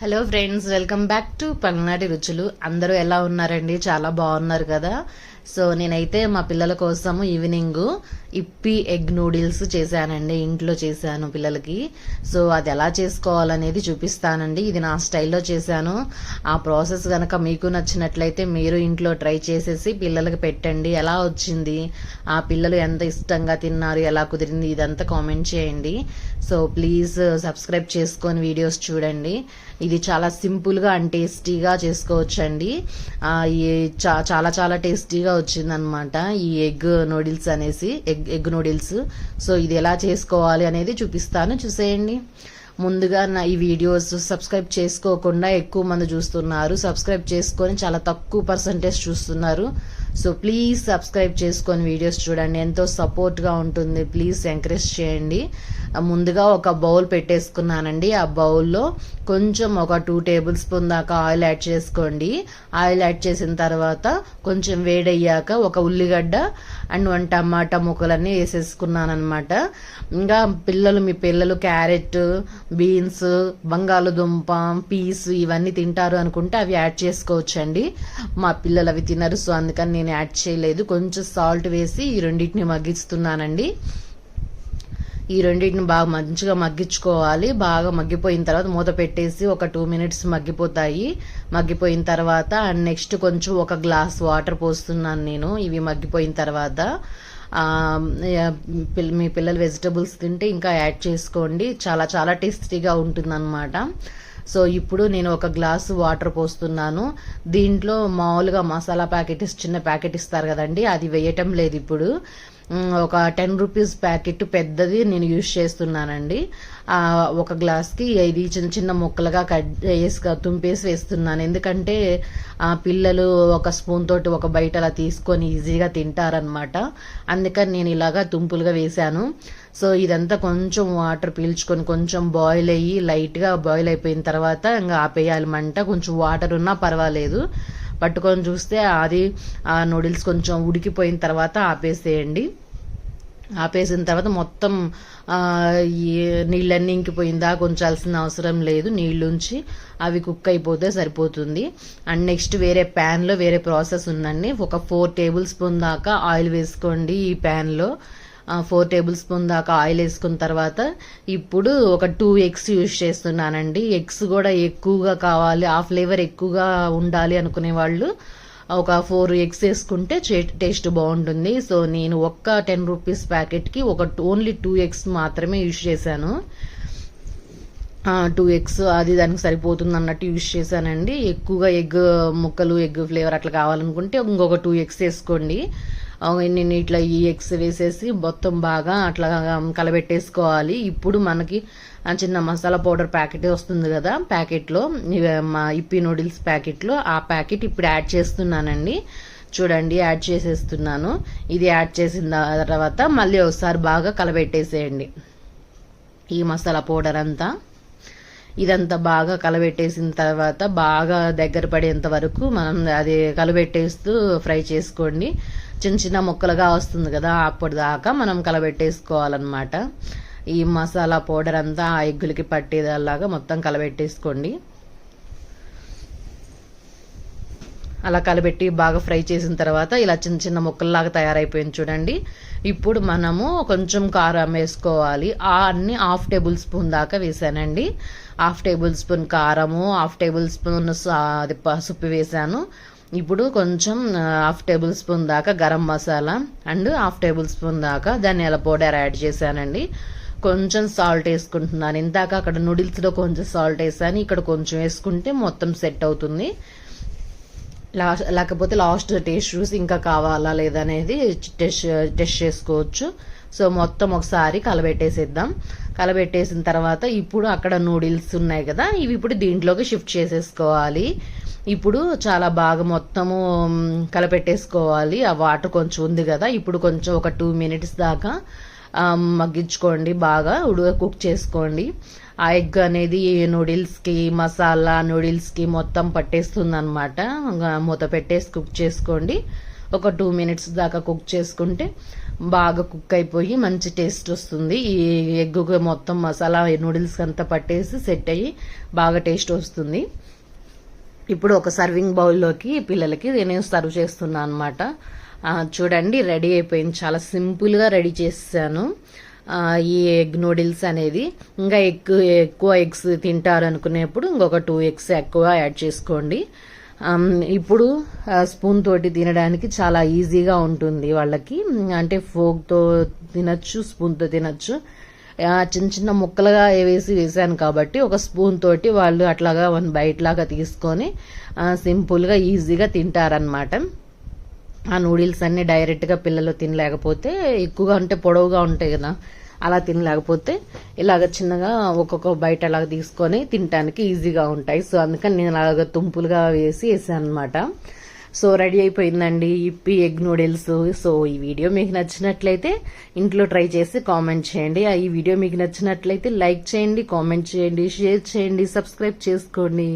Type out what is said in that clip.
Hello friends, welcome back to పల్నాటి రుచులు. అందరూ ఎలా ఉన్నారండి? చాలా బాగున్నారు కదా. సో నేనైతే మా పిల్లల కోసము ఈవినింగ్ ఇప్పి ఎగ్ నూడిల్స్ చేశానండి. ఇంట్లో చేశాను పిల్లలకి. సో అది ఎలా చేసుకోవాలనేది చూపిస్తానండి. ఇది నా స్టైల్లో చేశాను. ఆ ప్రాసెస్ కనుక మీకు నచ్చినట్లయితే మీరు ఇంట్లో ట్రై చేసేసి పిల్లలకి పెట్టండి. ఎలా వచ్చింది, ఆ పిల్లలు ఎంత ఇష్టంగా తిన్నారు, ఎలా కుదిరింది, ఇదంతా కామెంట్ చేయండి. సో ప్లీజ్ సబ్స్క్రైబ్ చేసుకొని వీడియోస్ చూడండి. ఇది చాలా సింపుల్గా అండ్ టేస్టీగా చేసుకోవచ్చండి. చాలా చాలా టేస్టీగా వచ్చిందనమాట ఈ ఎగ్ నూడిల్స్ అనేసి ఎగ్ నూడిల్స్. సో ఇది ఎలా చేసుకోవాలి అనేది చూపిస్తాను, చూసేయండి. ముందుగా నా ఈ వీడియోస్ సబ్స్క్రైబ్ చేసుకోకుండా ఎక్కువ మంది చూస్తున్నారు. సబ్స్క్రైబ్ చేసుకొని చాలా తక్కువ పర్సంటేజ్ చూస్తున్నారు. సో ప్లీజ్ సబ్స్క్రైబ్ చేసుకొని వీడియోస్ చూడండి, ఎంతో సపోర్ట్గా ఉంటుంది. ప్లీజ్ ఎంకరేజ్ చేయండి. ముందుగా ఒక బౌల్ పెట్టేసుకున్నానండి. ఆ బౌల్లో కొంచెం ఒక 2 టేబుల్ స్పూన్ దాకా ఆయిల్ యాడ్ చేసుకోండి. ఆయిల్ యాడ్ చేసిన తర్వాత కొంచెం వేడయ్యాక ఒక ఉల్లిగడ్డ అండ్ 1 టమాటా ముక్కలన్నీ వేసేసుకున్నాను అనమాట. ఇంకా మీ పిల్లలు క్యారెట్, బీన్స్, బంగాళదుంప, పీస్ ఇవన్నీ తింటారు అనుకుంటే అవి యాడ్ చేసుకోవచ్చండి. మా పిల్లలు అవి తినరు, సో అందుకని నేను యాడ్ చేయలేదు. కొంచెం సాల్ట్ వేసి ఈ రెండింటిని మగ్గిస్తున్నానండి. ఈ రెండింటిని బాగా మంచిగా మగ్గించుకోవాలి. బాగా మగ్గిపోయిన తర్వాత మూత పెట్టేసి ఒక 2 మినిట్స్ మగ్గిపోతాయి. మగ్గిపోయిన తర్వాత అండ్ నెక్స్ట్ కొంచెం ఒక గ్లాస్ వాటర్ పోస్తున్నాను నేను. ఇవి మగ్గిపోయిన తర్వాత మీ పిల్లలు వెజిటబుల్స్ తింటే ఇంకా యాడ్ చేసుకోండి. చాలా చాలా టేస్టీగా ఉంటుందన్నమాట. సో ఇప్పుడు నేను ఒక గ్లాసు వాటర్ పోస్తున్నాను. దీంట్లో మామూలుగా మసాలా ప్యాకెట్ చిన్న ప్యాకెట్ ఇస్తారు కదండి, అది వేయటం లేదు. ఇప్పుడు ఒక 10 రూపీస్ ప్యాకెట్ పెద్దది నేను యూజ్ చేస్తున్నానండి. ఒక గ్లాస్కి ఇది చిన్న చిన్న ముక్కలుగా కట్ చేసి తుంపేసి వేస్తున్నాను. ఎందుకంటే పిల్లలు ఒక స్పూన్ తోటి ఒక బయట అలా తీసుకొని ఈజీగా తింటారనమాట. అందుకని నేను ఇలాగా తుంపులుగా వేశాను. సో ఇదంతా కొంచెం వాటర్ పీల్చుకొని కొంచెం బాయిల్ అయ్యి లైట్గా బాయిల్ అయిపోయిన తర్వాత ఇంకా ఆపేయాలి మంట. కొంచెం వాటర్ ఉన్నా పర్వాలేదు. పట్టుకొని చూస్తే అది ఆ నూడిల్స్ కొంచెం ఉడికిపోయిన తర్వాత ఆపేసేయండి. ఆపేసిన తర్వాత మొత్తం ఈ నీళ్ళన్నీ ఇంకిపోయిందా కొంచాల్సిన అవసరం లేదు. నీళ్ళుంచి అవి కుక్ అయిపోతే సరిపోతుంది. అండ్ నెక్స్ట్ వేరే ప్యాన్లో వేరే ప్రాసెస్ ఉందండి. ఒక 4 టేబుల్ స్పూన్ దాకా ఆయిల్ వేసుకోండి. ఈ ప్యాన్లో 4 టేబుల్ స్పూన్ దాకా ఆయిల్ వేసుకున్న తర్వాత ఇప్పుడు ఒక 2 ఎగ్స్ యూజ్ చేస్తున్నానండి. ఎగ్స్ కూడా ఎక్కువగా కావాలి, ఆ ఫ్లేవర్ ఎక్కువగా ఉండాలి అనుకునే వాళ్ళు ఒక 4 ఎగ్స్ వేసుకుంటే టేస్ట్ బాగుంటుంది. సో నేను ఒక్క 10 రూపీస్ ప్యాకెట్కి ఓన్లీ 2 ఎగ్స్ మాత్రమే యూజ్ చేశాను. 2 ఎగ్స్ అది దానికి సరిపోతుంది అన్నట్టు యూజ్ చేశానండి. ఎక్కువగా ఎగ్ ముక్కలు ఎగ్ ఫ్లేవర్ అట్లా కావాలనుకుంటే ఇంకొక 2 ఎగ్స్ వేసుకోండి. నేను ఇట్లా ఈ ఎగ్స్ వేసేసి మొత్తం బాగా అట్లా కలబెట్టేసుకోవాలి. ఇప్పుడు మనకి చిన్న మసాలా పౌడర్ ప్యాకెట్ వస్తుంది కదా, ప్యాకెట్లో మా ఇప్పి నూడిల్స్ ప్యాకెట్లో ఆ ప్యాకెట్ ఇప్పుడు యాడ్ చేస్తున్నానండి. చూడండి, యాడ్ చేసేస్తున్నాను. ఇది యాడ్ చేసిన తర్వాత మళ్ళీ ఒకసారి బాగా కలబెట్టేసేయండి ఈ మసాలా పౌడర్ అంతా. ఇదంతా బాగా కలబెట్టేసిన తర్వాత బాగా దగ్గర పడేంత వరకు మనం అది కలబెట్టేస్తూ ఫ్రై చేసుకోండి. చిన్న చిన్న ముక్కలుగా వస్తుంది కదా, అప్పటిదాకా మనం కలబెట్టేసుకోవాలన్నమాట. ఈ మసాలా పౌడర్ అంతా ఆ ఎగ్గులకి పట్టేదాలాగా మొత్తం కలబెట్టేసుకోండి. అలా కలబెట్టి బాగా ఫ్రై చేసిన తర్వాత ఇలా చిన్న చిన్న ముక్కల్లాగా తయారైపోయింది చూడండి. ఇప్పుడు మనము కొంచెం కారం వేసుకోవాలి. అన్ని 1/2 టేబుల్ స్పూన్ దాకా వేసానండి. 1/2 టేబుల్ స్పూన్ కారము, 1/2 టేబుల్ స్పూన్ అది పసుపు వేసాను. ఇప్పుడు కొంచెం 1/2 టేబుల్ స్పూన్ దాకా garam masala and 1/2 table spoon దాకా ధనియాల పౌడర్ యాడ్ చేశానండి. కొంచెం సాల్ట్ వేసుకుంటున్నాను. ఇందాక అక్కడ నూడిల్స్లో కొంచెం సాల్ట్ వేసాను, ఇక్కడ కొంచెం వేసుకుంటే మొత్తం సెట్ అవుతుంది. లేకపోతే లాస్ట్ టేస్ట్ చూసి ఇంకా కావాలా లేదా అనేది టెస్ట్ చేసుకోవచ్చు. సో మొత్తం ఒకసారి కలబెట్టేసేద్దాం. కలబెట్టేసిన తర్వాత ఇప్పుడు అక్కడ నూడిల్స్ ఉన్నాయి కదా, ఇవి ఇప్పుడు దీంట్లోకి షిఫ్ట్ చేసేసుకోవాలి. ఇప్పుడు చాలా బాగా మొత్తము కలపెట్టేసుకోవాలి. ఆ వాటర్ కొంచెం ఉంది కదా, ఇప్పుడు కొంచెం ఒక 2 మినిట్స్ దాకా మగ్గించుకోండి. బాగా కుక్ చేసుకోండి. ఆ ఎగ్ అనేది నూడిల్స్కి మసాలా నూడిల్స్కి మొత్తం పట్టేస్తుంది అనమాట. మూత పెట్టేసి కుక్ చేసుకోండి. ఒక 2 మినిట్స్ దాకా కుక్ చేసుకుంటే బాగా కుక్ అయిపోయి మంచి టేస్ట్ వస్తుంది. ఈ ఎగ్గుకు మొత్తం మసాలా నూడిల్స్ అంతా పట్టేసి సెట్ అయ్యి బాగా టేస్ట్ వస్తుంది. ఇప్పుడు ఒక సర్వింగ్ బౌల్లోకి పిల్లలకి నేను సర్వ్ చేస్తున్నాను అనమాట. చూడండి, రెడీ అయిపోయింది. చాలా సింపుల్గా రెడీ చేసాను ఈ ఎగ్ నూడిల్స్ అనేది. ఇంకా ఎక్కువ ఎగ్స్ తింటారు అనుకునేప్పుడు ఇంకొక 2 ఎగ్స్ ఎక్కువ యాడ్ చేసుకోండి. ఇప్పుడు స్పూన్ తోటి తినడానికి చాలా ఈజీగా ఉంటుంది వాళ్ళకి. అంటే ఫోక్తో తినచ్చు, స్పూన్తో తినచ్చు. చిన్న చిన్న ముక్కలుగా వేసాను కాబట్టి ఒక స్పూన్ తోటి వాళ్ళు అట్లాగా 1 బైట్ లాగా తీసుకొని సింపుల్గా ఈజీగా తింటారనమాట. ఆ నూడిల్స్ అన్ని డైరెక్ట్గా పిల్లలు తినలేకపోతే, ఎక్కువగా ఉంటే పొడవుగా ఉంటాయి కదా, అలా తినలేకపోతే ఇలాగ చిన్నగా ఒక్కొక్క బయట అలాగ తీసుకొని తినడానికి ఈజీగా ఉంటాయి. సో అందుకని నేను అలాగ తుంపులుగా వేసాను అనమాట. సో రెడీ అయిపోయిందండి ఇప్పి ఎగ్ నూడిల్స్. సో ఈ వీడియో మీకు నచ్చినట్లయితే ఇంట్లో ట్రై చేసి కామెంట్ చేయండి. ఈ వీడియో మీకు నచ్చినట్లయితే లైక్ చేయండి, కామెంట్ చేయండి, షేర్ చేయండి, సబ్స్క్రైబ్ చేసుకోండి.